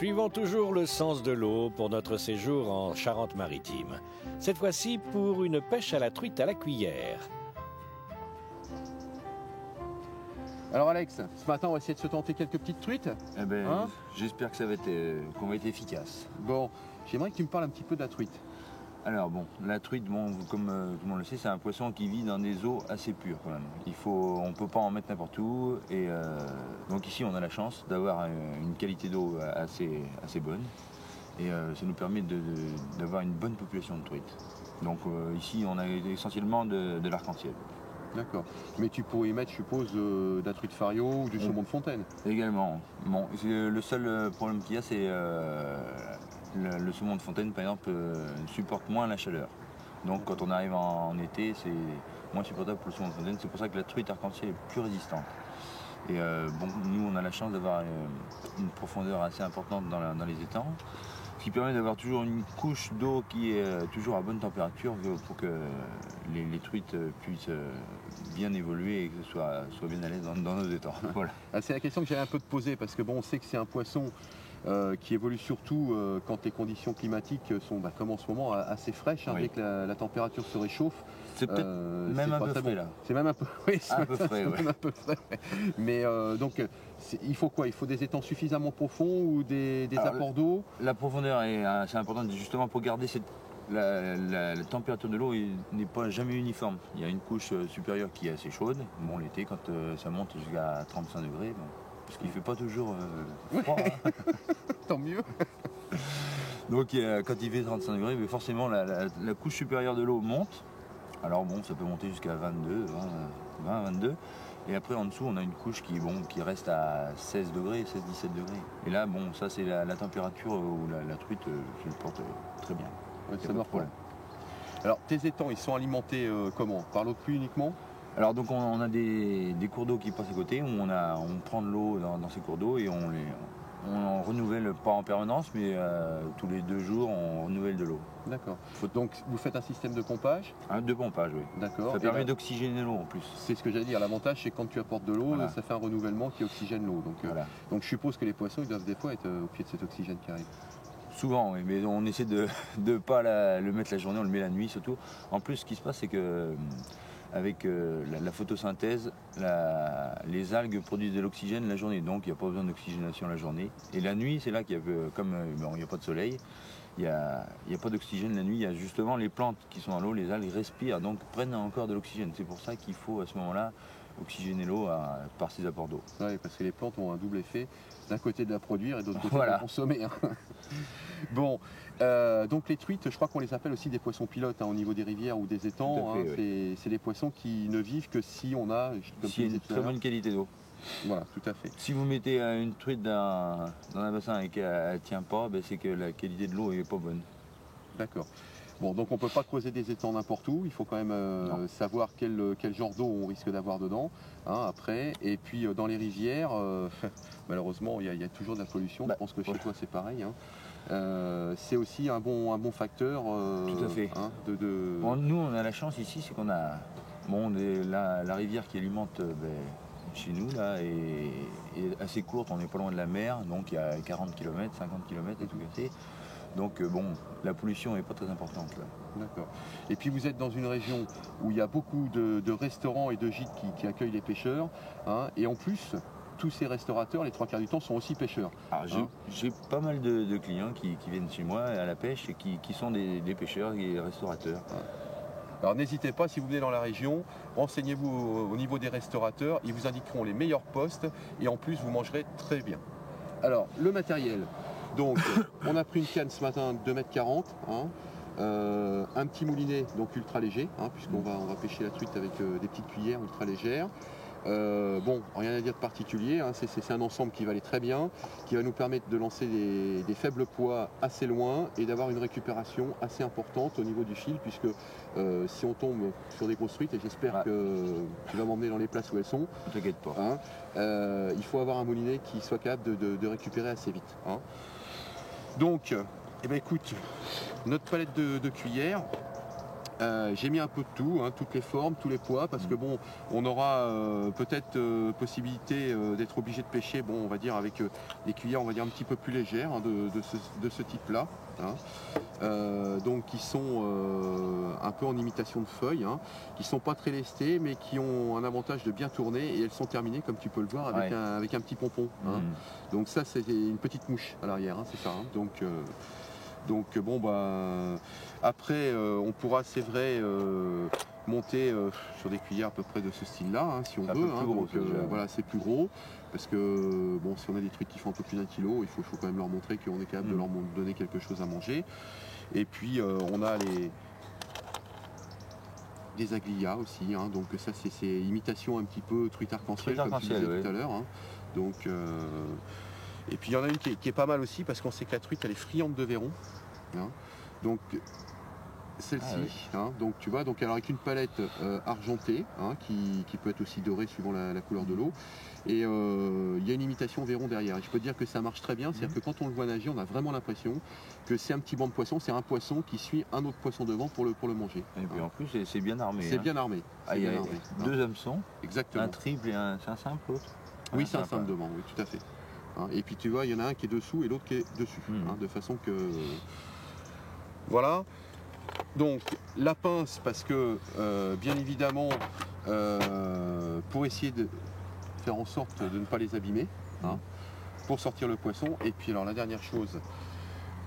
Suivons toujours le sens de l'eau pour notre séjour en Charente-Maritime. Cette fois-ci pour une pêche à la truite à la cuillère. Alors Alex, ce matin on va essayer de se tenter quelques petites truites. Eh ben, j'espère que ça va être, qu'on va être efficace. Bon, j'aimerais que tu me parles un petit peu de la truite. Alors bon, la truite, bon, comme tout le monde le sait, c'est un poisson qui vit dans des eaux assez pures quand même. On ne peut pas en mettre n'importe où. Et donc ici on a la chance d'avoir une qualité d'eau assez bonne. Et ça nous permet d'avoir une bonne population de truites. Donc ici on a essentiellement de l'arc-en-ciel. D'accord. Mais tu pourrais y mettre, je suppose, de la truite fario ou du saumon de fontaine. Également. Bon, le seul problème qu'il y a, c'est le saumon de fontaine, par exemple, supporte moins la chaleur. Donc quand on arrive en été, c'est moins supportable pour le saumon de fontaine. C'est pour ça que la truite arc-en-ciel est plus résistante. Et bon, nous, on a la chance d'avoir une profondeur assez importante dans les étangs, ce qui permet d'avoir toujours une couche d'eau qui est toujours à bonne température pour que les truites puissent bien évoluer et que ce soit bien à l'aise dans nos étangs. Voilà. C'est la question que j'allais un peu te poser parce que bon, on sait que c'est un poisson qui évolue surtout quand les conditions climatiques sont, comme en ce moment, assez fraîches. Dès que la température se réchauffe. C'est peut-être même un peu frais là. C'est même un peu, oui, un peu frais. Même un peu frais. Mais donc, il faut quoi? Il faut des étangs suffisamment profonds ou des apports d'eau? La profondeur est assez importante justement pour garder la température de l'eau n'est pas jamais uniforme. Il y a une couche supérieure qui est assez chaude. Bon, l'été, quand ça monte jusqu'à 35 degrés, parce qu'il ne fait pas toujours froid. Hein. Tant mieux. Donc quand il fait 35 degrés, mais forcément la couche supérieure de l'eau monte. Alors bon, ça peut monter jusqu'à 22. Et après en dessous, on a une couche qui reste à 16 degrés, 16-17 degrés. Et là, bon, ça c'est la température où la truite se porte très bien. Ouais, ça marche pas. Alors tes étangs, ils sont alimentés comment? Par l'eau de pluie uniquement? Alors donc on a des cours d'eau qui passent à côté, où on prend de l'eau dans ces cours d'eau et on renouvelle, pas en permanence, mais tous les 2 jours on renouvelle de l'eau. D'accord. Donc vous faites un système de pompage? De pompage, oui. D'accord. Ça permet d'oxygéner l'eau en plus. C'est ce que j'allais dire, l'avantage c'est que quand tu apportes de l'eau, ça fait un renouvellement qui oxygène l'eau. Donc je suppose que les poissons ils doivent des fois être au pied de cet oxygène qui arrive. Souvent, oui, mais on essaie de ne pas le mettre la journée, on le met la nuit surtout. En plus, ce qui se passe, c'est que avec la photosynthèse, les algues produisent de l'oxygène la journée, donc il n'y a pas besoin d'oxygénation la journée. Et la nuit, c'est là qu'il y a, comme il n'y a pas de soleil, il n'y a pas d'oxygène la nuit, il y a justement les plantes qui sont dans l'eau, les algues respirent, donc prennent encore de l'oxygène. C'est pour ça qu'il faut à ce moment-là oxygéner l'eau par ces apports d'eau. Oui, parce que les plantes ont un double effet, d'un côté de la produire et d'autre côté de la consommer. Bon, donc les truites, je crois qu'on les appelle aussi des poissons pilotes au niveau des rivières ou des étangs. C'est des poissons qui ne vivent que si on a une très bonne qualité d'eau. Voilà, tout à fait. Si vous mettez une truite dans un bassin et qu'elle ne tient pas, c'est que la qualité de l'eau n'est pas bonne. D'accord. Bon, donc on ne peut pas creuser des étangs n'importe où, il faut quand même savoir quel genre d'eau on risque d'avoir dedans, après. Et puis dans les rivières, malheureusement, il y a toujours de la pollution, je pense que chez toi c'est pareil. C'est aussi un bon facteur. Tout à fait. Bon, nous, on a la chance ici, c'est qu'on a la rivière qui alimente chez nous là, est assez courte, on n'est pas loin de la mer, donc il y a 40 km, 50 km et tout cassé. Donc la pollution n'est pas très importante là. D'accord. Et puis vous êtes dans une région où il y a beaucoup de restaurants et de gîtes qui accueillent les pêcheurs. Et en plus, tous ces restaurateurs, les 3/4 du temps, sont aussi pêcheurs. J'ai pas mal de clients qui viennent chez moi à la pêche et qui sont des pêcheurs et des restaurateurs. Alors n'hésitez pas, si vous venez dans la région, renseignez-vous au niveau des restaurateurs, ils vous indiqueront les meilleurs postes et en plus vous mangerez très bien. Alors le matériel. Donc, on a pris une canne ce matin de 2,40 m, un petit moulinet, donc ultra léger, puisqu'on va pêcher la truite avec des petites cuillères ultra légères. Bon, rien à dire de particulier, c'est un ensemble qui va aller très bien, qui va nous permettre de lancer des faibles poids assez loin et d'avoir une récupération assez importante au niveau du fil, puisque si on tombe sur des grosses truites, et j'espère que tu vas m'emmener dans les places où elles sont, ne t'inquiète pas. Il faut avoir un moulinet qui soit capable de récupérer assez vite. Donc, écoute, notre palette de cuillères, J'ai mis un peu de tout, hein, toutes les formes, tous les poids, parce que bon, on aura peut-être possibilité d'être obligé de pêcher, bon, on va dire avec des cuillères, on va dire un petit peu plus légères, hein, de ce type-là, hein. Donc qui sont un peu en imitation de feuilles, hein, qui sont pas très lestées, mais qui ont un avantage de bien tourner, et elles sont terminées, comme tu peux le voir, avec, avec un petit pompon, hein. Donc ça, c'est une petite mouche à l'arrière, hein, c'est ça, hein. Donc bon, bah après on pourra, c'est vrai, monter sur des cuillères à peu près de ce style-là, hein, si on veut, hein. Gros, donc voilà, c'est plus gros, parce que bon, si on a des trucs qui font un peu plus d'1 kilo, il faut quand même leur montrer qu'on est capable de leur donner quelque chose à manger. Et puis on a des aglias aussi, hein, donc ça c'est imitation un petit peu truite arc-en-ciel, comme tu disais tout à l'heure, hein. Donc et puis il y en a une qui est pas mal aussi, parce qu'on sait que la truite elle est friande de vairons, hein. Donc celle-ci, hein, donc tu vois, donc alors avec une palette argentée, hein, qui peut être aussi dorée suivant la couleur de l'eau, et il y a une imitation vairon derrière, et je peux te dire que ça marche très bien, c'est-à-dire que quand on le voit nager, on a vraiment l'impression que c'est un petit banc de poisson, c'est un poisson qui suit un autre poisson devant pour le manger. Et puis en plus c'est bien armé. C'est bien armé. Il y a deux hameçons, exactement. Un triple et c'est un simple l'autre. Oui, c'est un simple devant, oui, tout à fait. Hein, et puis tu vois, il y en a un qui est dessous et l'autre qui est dessus, hein, de façon que... Voilà. Donc la pince, parce que bien évidemment, pour essayer de faire en sorte de ne pas les abîmer, hein, pour sortir le poisson. Et puis alors la dernière chose,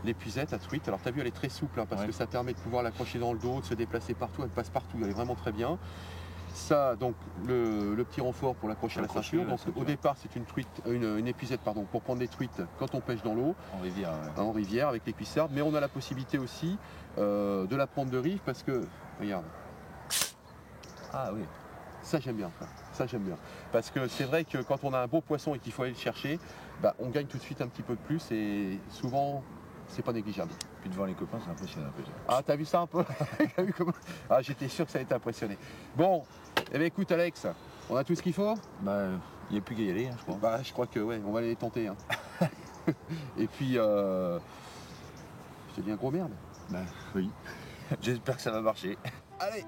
l'épuisette à truite. Alors tu as vu, elle est très souple, hein, parce que ça permet de pouvoir l'accrocher dans le dos, de se déplacer partout, elle passe partout, elle est vraiment très bien. Ça, donc le petit renfort pour l'accrocher à la ceinture. Donc au départ, c'est une épuisette, pardon, pour prendre des truites quand on pêche dans l'eau. En rivière. En rivière avec les cuissardes. Mais on a la possibilité aussi de la prendre de rive, parce que, regarde. Ah oui. Ça j'aime bien, ça j'aime bien. Parce que c'est vrai que quand on a un beau poisson et qu'il faut aller le chercher, bah, on gagne tout de suite un petit peu de plus, et souvent c'est pas négligeable. Puis devant les copains, c'est impressionnant. Ah, t'as vu ça un peu? Ah, j'étais sûr que ça allait t'impressionner. Bon, eh bien écoute Alex, on a tout ce qu'il faut? Bah, il n'y a plus qu'à y aller, hein, je crois. Bah, je crois que ouais, on va aller les tenter, hein. Et puis, je te dis un gros merde. Bah oui. J'espère que ça va marcher. Allez!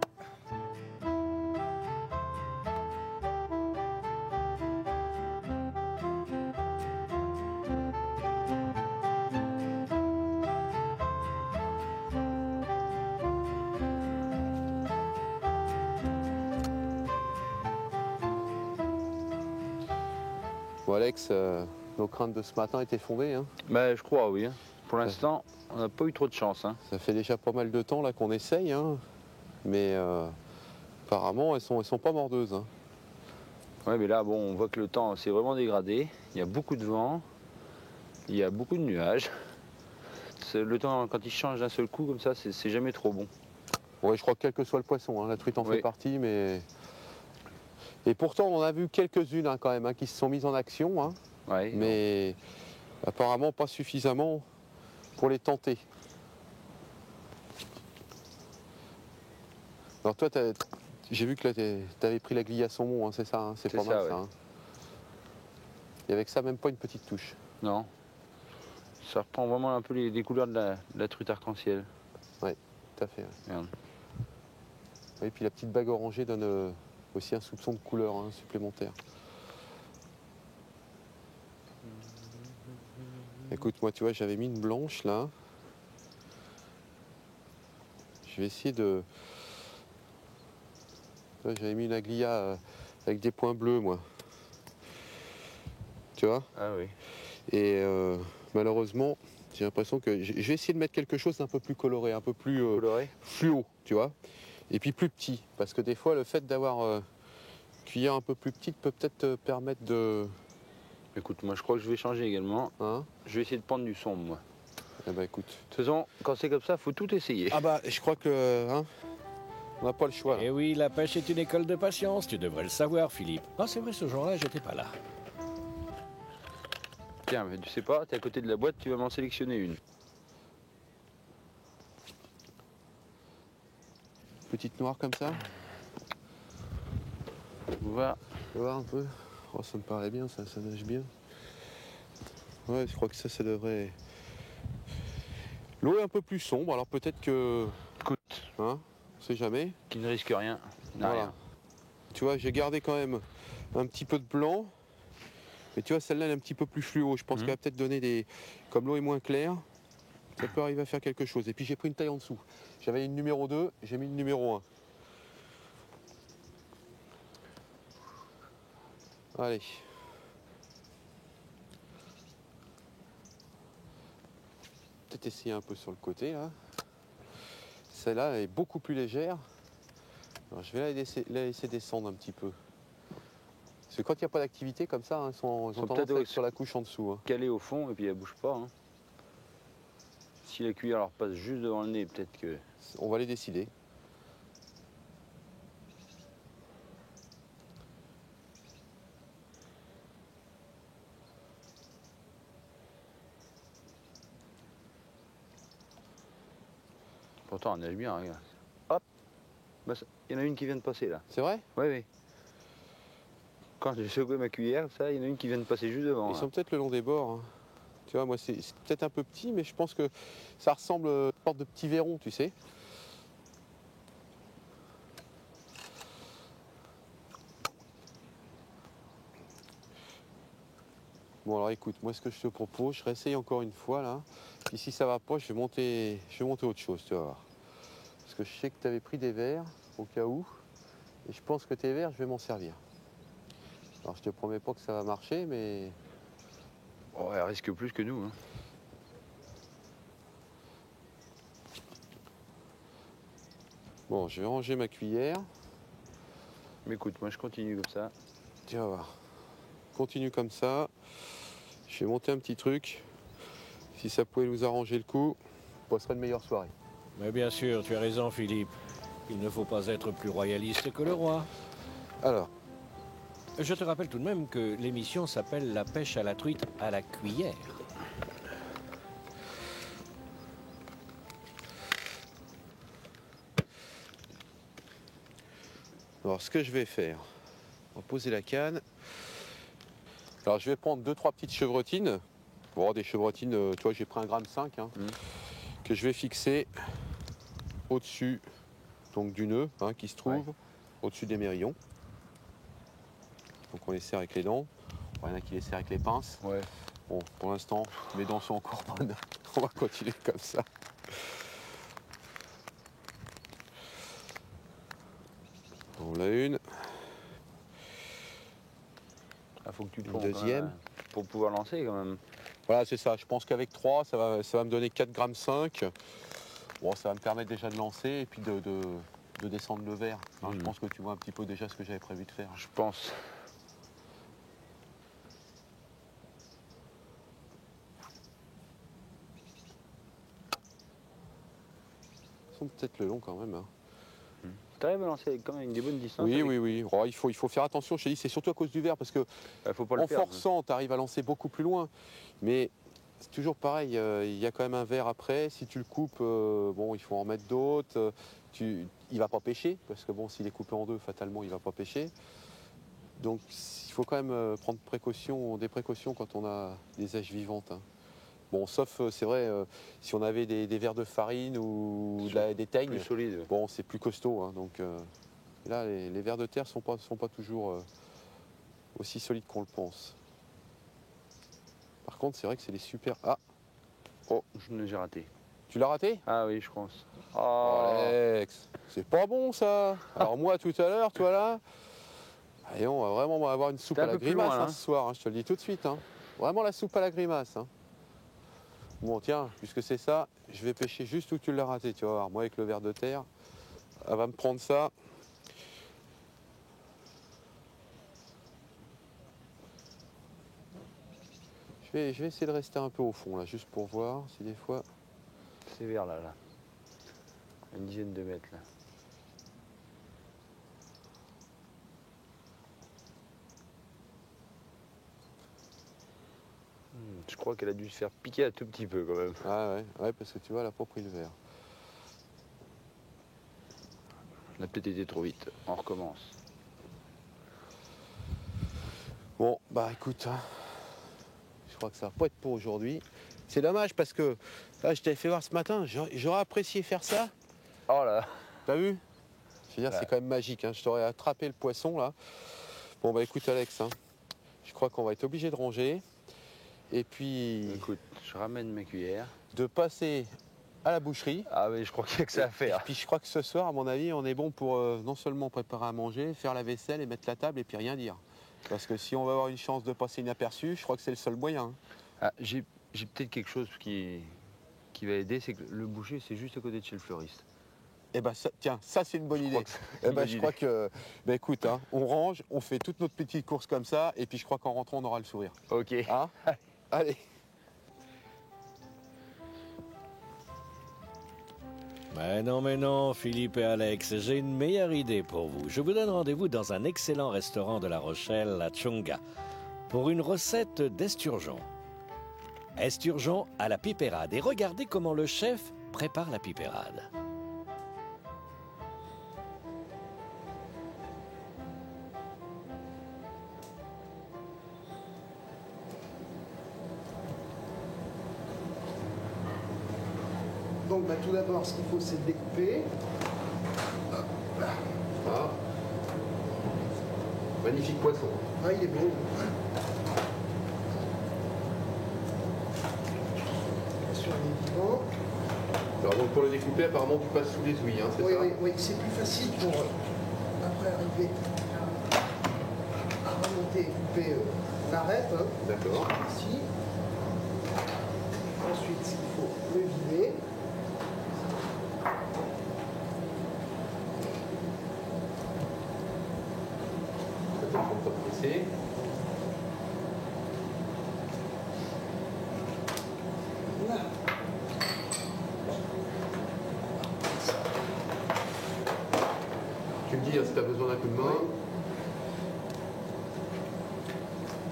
Bon Alex, nos craintes de ce matin étaient fondées, hein? Bah je crois, oui. Pour l'instant, on n'a pas eu trop de chance, hein. Ça fait déjà pas mal de temps là qu'on essaye, hein, mais apparemment elles sont pas mordeuses, hein. Ouais, mais là, bon, on voit que le temps s'est vraiment dégradé. Il y a beaucoup de vent, il y a beaucoup de nuages. Le temps, quand il change d'un seul coup comme ça, c'est jamais trop bon. Oui, je crois que quel que soit le poisson, hein, la truite en fait partie, mais... Et pourtant, on en a vu quelques-unes, hein, quand même, hein, qui se sont mises en action, hein, mais apparemment pas suffisamment pour les tenter. Alors toi, j'ai vu que là, tu avais pris la grille à saumon, hein, c'est ça, hein, c'est pas mal ça. Hein. Et avec ça, même pas une petite touche. Non. Ça reprend vraiment un peu les couleurs de la truite arc-en-ciel. Oui, tout à fait. Ouais. Merde. Et puis la petite bague orangée donne aussi un soupçon de couleur, hein, supplémentaire. Écoute, moi, tu vois, j'avais mis une blanche là. Je vais essayer de... J'avais mis une aglia avec des points bleus, moi. Tu vois? Ah oui. Et malheureusement, j'ai l'impression que... Je vais essayer de mettre quelque chose d'un peu plus coloré, un peu plus fluo, tu vois? Et puis plus petit, parce que des fois, le fait d'avoir une cuillère un peu plus petite peut peut-être te permettre de... Écoute, moi je crois que je vais changer également. Hein? Je vais essayer de prendre du sombre, moi. Eh ben écoute. De toute façon, quand c'est comme ça, faut tout essayer. Ah bah, je crois que... Hein, on n'a pas le choix. Eh oui, la pêche est une école de patience, tu devrais le savoir, Philippe. Ah, c'est vrai, ce jour-là, j'étais pas là. Tiens, mais tu sais pas, t'es à côté de la boîte, tu vas m'en sélectionner une. Petite noire comme ça. Voilà. Tu vois un peu. Oh, ça me paraît bien, ça nage bien. Ouais, je crois que ça devrait... L'eau est un peu plus sombre, alors peut-être que... Écoute, hein, sait jamais. Qui ne risque rien. N'a Voilà. rien. Tu vois, j'ai gardé quand même un petit peu de blanc. Mais tu vois, celle-là, elle est un petit peu plus fluo. Je pense qu'elle va peut-être donner des... Comme l'eau est moins claire, ça peut arriver à faire quelque chose. Et puis j'ai pris une taille en dessous. J'avais une numéro 2, j'ai mis une numéro 1. Allez. Peut-être essayer un peu sur le côté, là. Celle-là, elle est beaucoup plus légère. Alors, je vais la laisser descendre un petit peu. Parce que quand il n'y a pas d'activité comme ça, hein, elles ont tendance à être sur la couche en dessous. Hein. Calée au fond et puis elle bouge pas. Hein. Si la cuillère leur passe juste devant le nez, peut-être que... On va les décider. Pourtant, on nage bien, regarde. Hop, bah, il y en a une qui vient de passer là. C'est vrai? Oui, oui. Quand j'ai secoué ma cuillère, ça, il y en a une qui vient de passer juste devant. Ils là. sont peut-être le long des bords. Hein. Tu vois, moi, c'est peut-être un peu petit, mais je pense que ça ressemble à une sorte de petit verron, tu sais. Bon, alors écoute, moi, ce que je te propose, je réessaye encore une fois, là. Puis si ça va pas, je vais monter autre chose, tu vas voir. Parce que je sais que tu avais pris des verres, au cas où. Et je pense que tes verres, je vais m'en servir. Alors, je te promets pas que ça va marcher, mais... Oh, elle risque plus que nous. Hein. Bon, je vais ranger ma cuillère. Mais écoute, moi je continue comme ça. Tu vas voir. Continue comme ça. Je vais monter un petit truc. Si ça pouvait nous arranger le coup, on passerait une meilleure soirée. Mais bien sûr, tu as raison, Philippe. Il ne faut pas être plus royaliste que le roi. Alors, Je te rappelle tout de même que l'émission s'appelle La pêche à la truite à la cuillère. ce que je vais faire, on va poser la canne. Alors, je vais prendre 2-3 petites chevrotines. Bon, des chevrotines, tu vois, j'ai pris 1,5 g, hein, que je vais fixer au-dessus donc, du nœud qui se trouve au-dessus des mérillons. Donc, on les serre avec les dents. Il y en a qui les serrent avec les pinces. Ouais. Bon, pour l'instant, mes dents sont encore bonnes. On va continuer comme ça. On l'a une. Il faut que tu te Une fondes, deuxième. Pour pouvoir lancer quand même. Voilà, c'est ça. Je pense qu'avec 3, ça va me donner 4,5 g. Bon, ça va me permettre déjà de lancer et puis de descendre le verre. Hein, je pense que tu vois un petit peu déjà ce que j'avais prévu de faire. Je pense. Ils sont peut-être le long quand même. Hein. Tu arrives à lancer avec quand même des bonnes distances. Oui, oui, oui. Oh, il faut faire attention. Je te dis, c'est surtout à cause du verre parce que Faut pas en le perdre. forçant, tu arrives à lancer beaucoup plus loin. Mais c'est toujours pareil. Il y a quand même un verre après. Si tu le coupes, bon, il faut en mettre d'autres. Il va pas pêcher parce que bon, s'il est coupé en deux, fatalement, il va pas pêcher. Donc, il faut quand même prendre des précautions quand on a des aiges vivantes. Hein. Bon, sauf, c'est vrai, si on avait des verres de farine ou des teignes, Plus solide. bon, c'est plus costaud. Hein, donc là, les vers de terre ne sont pas toujours aussi solides qu'on le pense. Par contre, c'est vrai que c'est des super... Ah, J'ai raté. tu l'as raté? Ah oui, je pense. Oh, Alex, c'est pas bon ça. Alors moi, tout à l'heure, toi là, allez, on va vraiment avoir une soupe T'es à un la peu plus grimace loin, là. ce soir, hein, je te le dis tout de suite. Hein. Vraiment la soupe à la grimace. Hein. Bon, tiens, puisque c'est ça, je vais pêcher juste où tu l'as raté, tu vas voir. Moi, avec le ver de terre, elle va me prendre ça. Je vais essayer de rester un peu au fond, là, juste pour voir si des fois... C'est vers là. Une dizaine de mètres là. Je crois qu'elle a dû se faire piquer un tout petit peu quand même. Ah ouais, parce que tu vois, elle n'a pas pris le verre. On a peut-être été trop vite. On recommence. Bon, bah écoute, hein, je crois que ça va pas être pour aujourd'hui. C'est dommage parce que là, je t'avais fait voir ce matin, j'aurais apprécié faire ça. Oh là. T'as vu? Je veux dire, c'est quand même magique. Hein. Je t'aurais attrapé le poisson là. Bon bah écoute Alex, hein, je crois qu'on va être obligé de ranger. Et puis. Écoute, je ramène mes cuillères. De passer à la boucherie. Ah oui, je crois qu'il y a que ça à faire. Et puis je crois que ce soir, à mon avis, on est bon pour non seulement préparer à manger, faire la vaisselle et mettre la table et puis rien dire. Parce que si on va avoir une chance de passer inaperçu, je crois que c'est le seul moyen. Ah, j'ai peut-être quelque chose qui va aider, c'est que le boucher, c'est juste à côté de chez le fleuriste. Eh ben tiens, ça c'est une bonne idée. Je crois que, écoute, hein, on range, on fait toutes notre petite course comme ça, et puis je crois qu'en rentrant, on aura le sourire. Ok. Hein? Allez. Mais non, Philippe et Alex, j'ai une meilleure idée pour vous. Je vous donne rendez-vous dans un excellent restaurant de La Rochelle, la Tchonga, pour une recette d'esturgeon. Esturgeon à la pipérade. Et regardez comment le chef prépare la pipérade. Donc tout d'abord, ce qu'il faut, c'est découper. Ah. Magnifique poisson. Ah, il est beau. Sur les vivants. Alors donc pour le découper, apparemment tu passes sous les ouïes, hein, c'est Oui, ça? oui, c'est plus facile pour après arriver à remonter et couper l'arête. Hein. D'accord. Ici. Ensuite, il faut le vider. Voilà. Tu me dis hein, si tu as besoin d'un coup de main. Oui.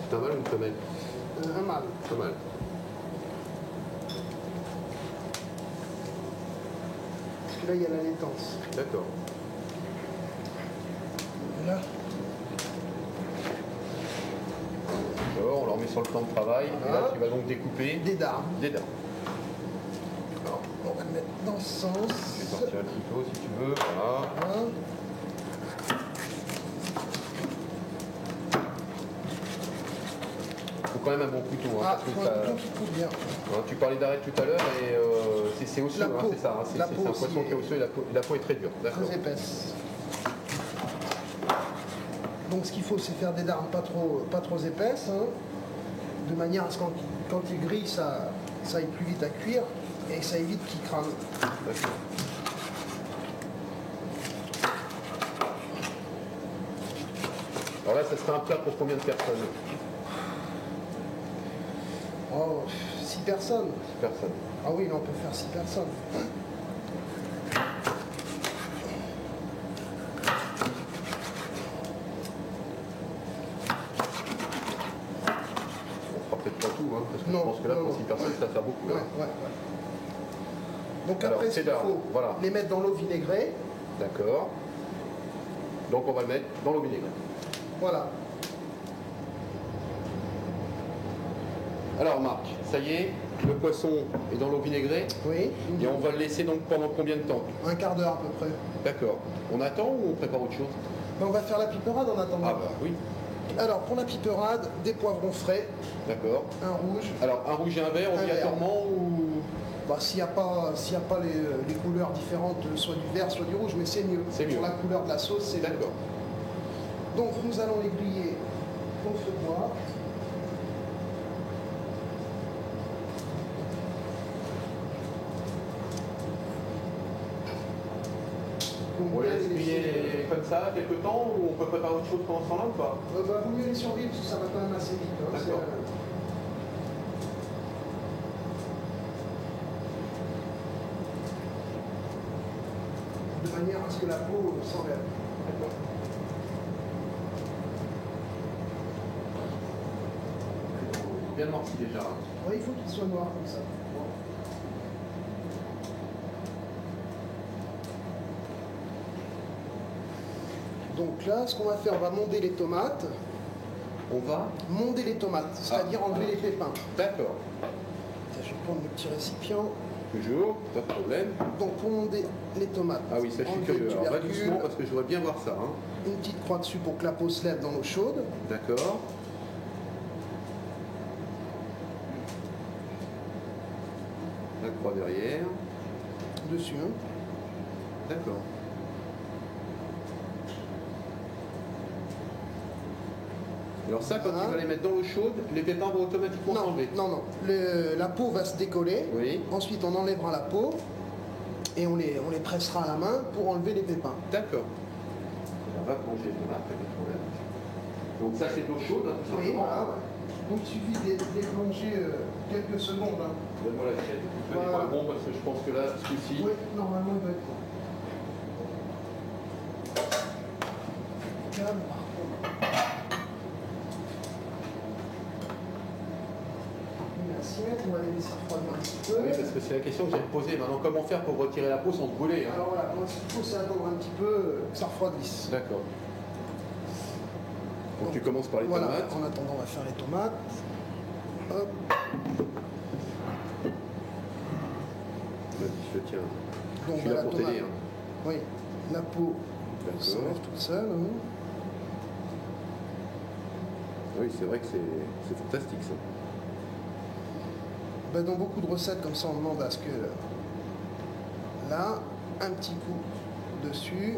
C'est un mâle ou une femelle? Un mâle. Un mâle. Parce que là, il y a la laitance. D'accord. Voilà. Alors on leur met sur le plan de travail. Voilà. Et là tu vas donc découper Des dards. des dents. Alors, on va le mettre dans ce sens. Je vais sortir un petit peu si tu veux. Voilà. Voilà. Faut quand même un bon couteau. Hein, Ah, parce que faut ça- un couteau qui coupe bien. hein, tu parlais d'arête tout à l'heure et c'est osseux, La hein, peau. c'est ça. Hein, c'est La c'est peau un aussi poisson qui est est- osseux et la peau est très dure. D'accord. Très épaisse. Donc ce qu'il faut, c'est faire des dards pas trop épaisses, hein, de manière à ce que quand il grille, ça aille plus vite à cuire et que ça évite qu'il crame. D'accord. Alors là, ça serait un plat pour combien de personnes? Oh, 6 personnes. 6 personnes. Ah oui, là on peut faire 6 personnes. On fera peut-être pas tout, hein, parce que Non, je pense que là, non, pour non. 6 personnes, ça va faire beaucoup. Ouais, hein. ouais, ouais. Donc Alors, après, ce c'est qu'il là, faut, voilà. les mettre dans l'eau vinaigrée. D'accord. Donc on va le mettre dans l'eau vinaigrée. Voilà. Alors Marc, ça y est, le poisson est dans l'eau vinaigrée Oui. et on va le laisser donc pendant combien de temps? Un quart d'heure à peu près. D'accord. On attend ou on prépare autre chose? Ben, on va faire la piperade en attendant. Ah bah oui, Alors pour la piperade, des poivrons frais, d'accord. un rouge. Alors un rouge et un vert obligatoirement ou... Bah, s'il n'y a pas les couleurs différentes, soit du vert, soit du rouge, mais c'est mieux. C'est mieux. Pour la couleur de la sauce, c'est mieux. D'accord. Donc nous allons les griller au feu de bois. Donc, On bien laisse les laisser- griller comme ça quelque temps ou on peut préparer autre chose pendant ce temps-là ou pas? Bah, vaut mieux les survivre parce que ça va quand même assez vite. Hein. D'accord. De manière à ce que la peau s'enlève. D'accord. Bien noirci déjà. Hein. Ouais, il faut qu'il soit noir comme ça. Donc là, ce qu'on va faire, on va monder les tomates. On va? Monder les tomates, c'est-à-dire Ah. enlever les pépins. D'accord. Tiens, je vais prendre le petit récipient. Toujours, pas de problème. Donc pour monter les tomates, Ah oui, ça je suis enlever le curieux. Alors va tubercule, doucement parce que je voudrais bien voir ça. Hein. une petite croix dessus pour que la peau se lève dans l'eau chaude. D'accord. La croix derrière. Dessus. Hein. D'accord. Alors ça, quand Voilà. tu vas les mettre dans l'eau chaude, les pépins vont automatiquement Non, s'enlever. non, non. La peau va se décoller. Oui. Ensuite, on enlèvera la peau et on les pressera à la main pour enlever les pépins. D'accord. On va plonger les tomates, pas de problème. Donc ça, c'est de l'eau chaude, hein, tout Oui, simplement. voilà. Donc il suffit de les plonger quelques secondes. Hein. Donne-moi l'assiette. Je Voilà. pas bon parce que je pense que là, ce coup-ci. Oui, normalement, il doit être bon. Calme, par contre. Une assiette, on va les laisser refroidir un petit peu. Oui, parce que c'est la question que j'allais te poser. Maintenant, comment faire pour retirer la peau sans se brûler, hein? Alors voilà, donc, ce qu'il faut, c'est attendre un petit peu que ça refroidisse. D'accord. Donc tu commences par les Voilà, tomates. en attendant, on va faire les tomates. Hop, Vas-y, je te tiens. donc Je suis là la pour tomate. t'aider. Hein. Oui, la peau s'enlève D'accord. toute seule. Hein. Oui, c'est vrai que c'est fantastique ça. Ben, dans beaucoup de recettes comme ça, on demande à ce que là, un petit coup dessus.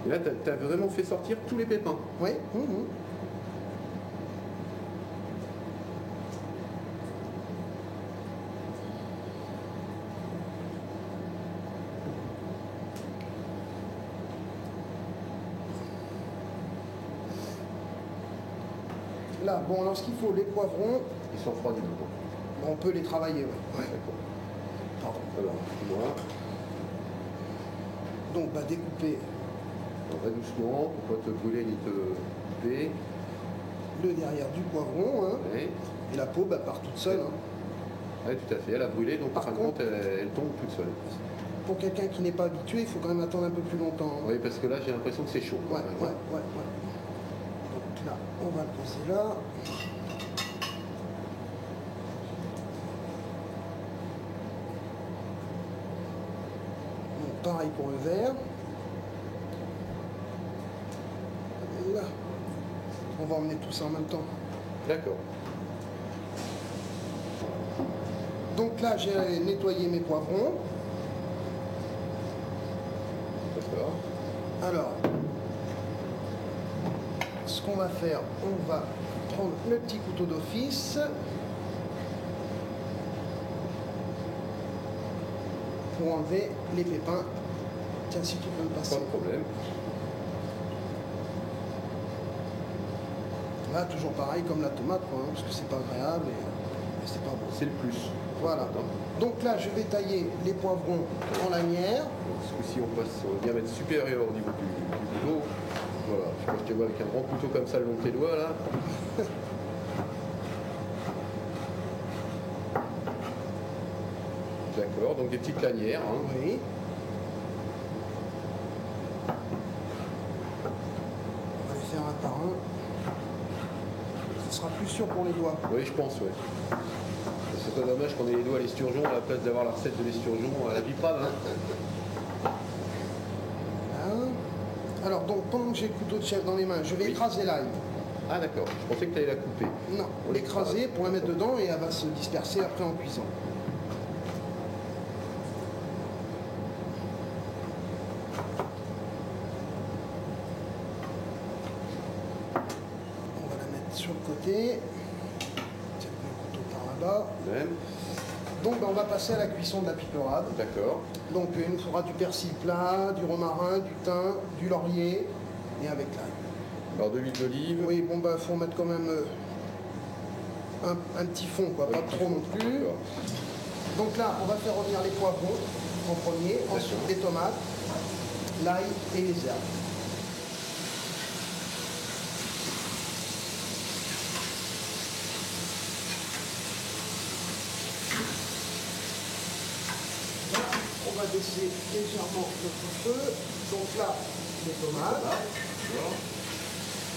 Et là, tu as vraiment fait sortir tous les pépins. Oui. Mhm. Là, bon, alors ce qu'il faut, les poivrons, Ils sont refroidis maintenant. on peut les travailler. Ouais. Ouais. D'accord. Pardon. Alors, moi, Donc, bah, découper on va doucement pour pas te brûler ni te couper. le derrière du poivron, hein, Ouais. et la peau bah, part toute seule. Hein. Ouais, tout à fait. Elle a brûlé, donc Par en fin de contre- compte, elle tombe toute seule. Pour quelqu'un qui n'est pas habitué, il faut quand même attendre un peu plus longtemps. Hein. Oui, parce que là, j'ai l'impression que c'est chaud. Ouais, ouais, ouais, ouais. Donc là, on va le poser là. Donc, pareil pour le vert. Là. On va emmener tout ça en même temps. D'accord. Donc là, j'ai nettoyé mes poivrons. D'accord. Alors, ce qu'on va faire, on va prendre le petit couteau d'office. Pour enlever les pépins. Tiens, si tu peux me passer. Pas de problème. Là, toujours pareil comme la tomate, quoi, hein, parce que c'est pas agréable et c'est pas bon. C'est le plus. Voilà. Donc là, je vais tailler les poivrons en lanière. Donc, ce coup-ci, on passe sur le diamètre supérieur au niveau du couteau. Voilà. Je sais pas si tu vois avec un grand couteau comme ça le long de tes doigts, là. D'accord, donc des petites lanières. Hein. Oui. On va les faire un par un. Ce sera plus sûr pour les doigts. Oui, je pense, oui. C'est pas dommage qu'on ait les doigts à l'esturgeon à la place d'avoir la recette de l'esturgeon à la Biprave. Hein. Hein. Alors, donc, pendant que j'ai le couteau de chef dans les mains, je vais Oui. écraser l'ail. Ah d'accord, je pensais que tu allais la couper. Non, On l'écraser pour la mettre dedans et elle va se disperser après en cuisant. On va la mettre sur le côté. Tiens, le couteau par là-bas. Même. Donc ben, on va passer à la cuisson de la piperade. D'accord. Donc il nous faudra du persil plat, du romarin, du thym, du laurier et avec l'ail. Alors de l'huile d'olive. Oui, bon bah faut mettre quand même un petit fond, quoi, pas trop non plus. D'accord. Donc là, on va faire revenir les poivrons en premier, ensuite les tomates, l'ail et les herbes. Là, on va baisser légèrement notre feu. Donc là, les tomates. D'accord.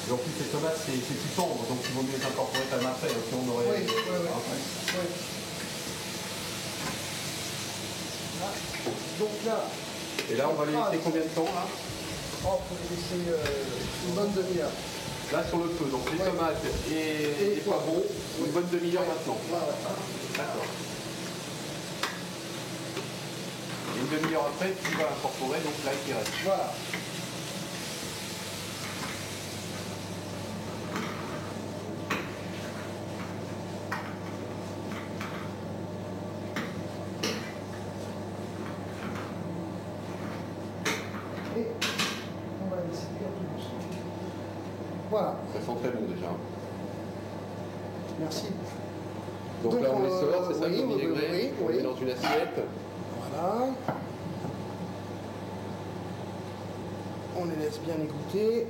Et en plus, les tomates, c'est plus tendre, donc il vaut mieux les incorporer quand même après. Si on aurait... Oui, oui, oui. Après. Oui. Là, donc là, Et là, on va les laisser combien de temps là? on peut les laisser une bonne demi-heure. Là, sur le feu, donc les Ouais. tomates et les poivrons, une bonne demi-heure maintenant. Voilà. D'accord. Et une demi-heure après, tu vas incorporer donc l'ail qui reste. Voilà. Et on va laisser cuire tout doucement. Voilà. Ça sent très bon déjà. Merci. Donc là, on les sort, c'est ça, oui, le vinaigré. oui, On oui. met dans une assiette. Voilà. On les laisse bien égoutter.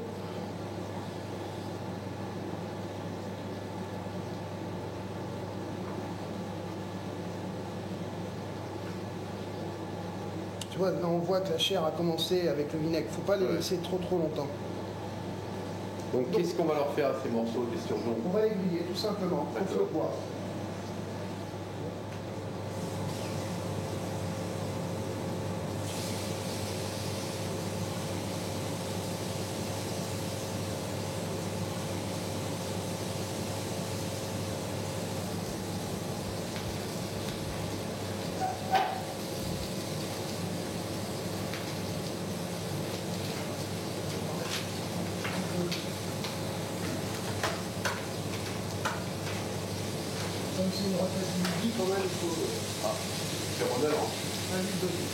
Tu vois, là on voit que la chair a commencé avec le vinaigre. Faut pas les Ouais. laisser trop longtemps. Donc qu'est-ce qu'on va leur faire à ces morceaux d'esturgeon? On va les griller tout simplement, au feu bois. Comme c'est une recette du midi, quand même, il faut Ah, c'est rondeur. un huile d'olive.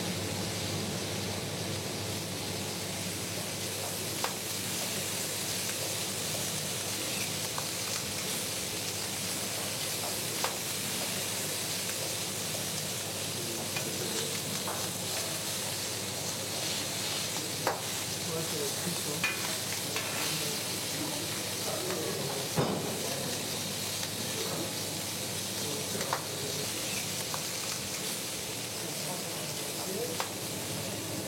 Ouais, ça va être cuit, hein.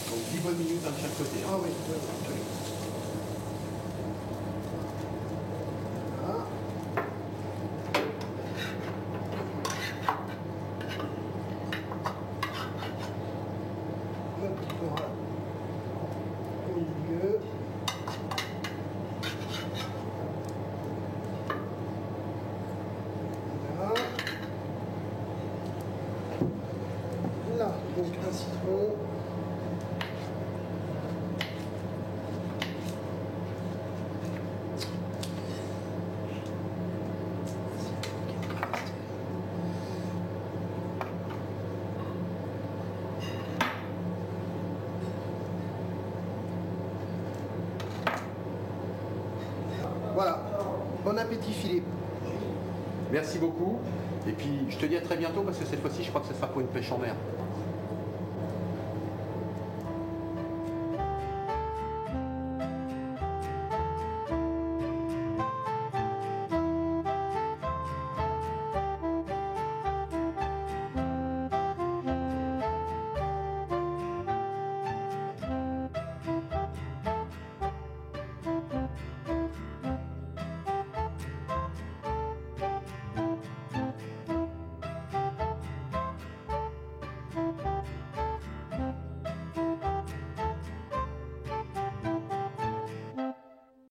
Donc 10 bonnes minutes de chaque côté. Ah oui, oui, oui. Voilà. Le petit coin au milieu. Voilà. Là, donc un citron. Voilà. Bon appétit, Philippe. Merci beaucoup. Et puis je te dis à très bientôt parce que cette fois-ci, je crois que ce sera pour une pêche en mer.